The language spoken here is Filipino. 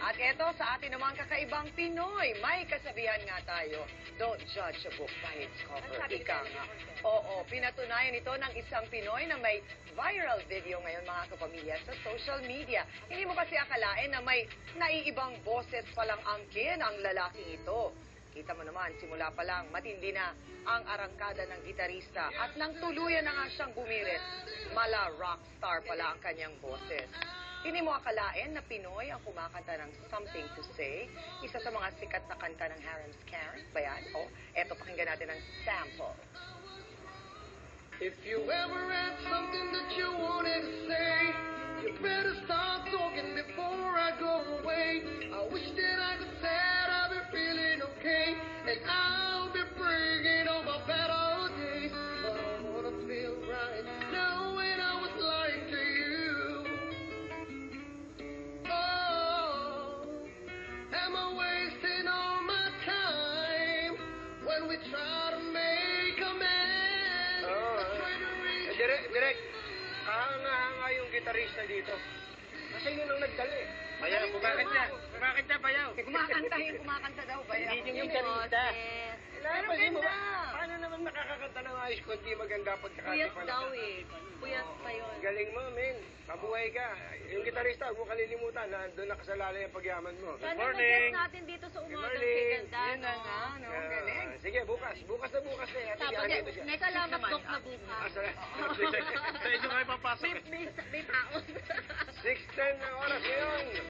At eto, sa atin naman kakaibang Pinoy, may kasabihan nga tayo, don't judge a book by its cover. Ika nga. Oo, pinatunayan ito ng isang Pinoy na may viral video ngayon mga kapamilya sa social media. Hindi mo kasi akalain na may naiibang boses palang angkin ang lalaking ito. Kita mo naman, simula pa lang, matindi na ang arangkada ng gitarista at nang tuluyan na nga siyang bumirit, mala rockstar pala ang kanyang boses. Hindi mo akalain na Pinoy ang kumakanta ng Something to Say, isa sa mga sikat na kanta ng Haram's Karen. Ba yan? O, eto, pakinggan natin ang sample. If you ever had something that you wanted to say, you better start talking before I go away. I wish that I could say I'll be feeling okay, and I'll be bringing all my better days. But I wanna feel right knowing I was lying to you. Oh, am I wasting all my time when we try to make amends? Direk, hanga yung gitarista dito. Kasi yun ang nagdala eh. Bayaw, kumakanta bayaw. Kumakanta daw ba yan? Hindi yung gitarista. Pero Kasi mo, ganda. paano naman makakakanta ng ayos kung di maganda pagkakanta Puyat pala? daw eh. Puyat pa yun. Galing mo, men. Mabuhay ka. Yung gitarista, huwag mo kalilimutan na doon nakasalalay ang pagyaman mo. Sana morning. mag-guest natin dito sa umagang morning. kay Ganda. Yun na nga, no? Ang galing. Sige, bukas. Bukas na bukas eh. Ate, Tapos, dito siya. may kalamat na bukas. Sa inyo kayo papasok eh. May tao. 6:10 na oras ngayon.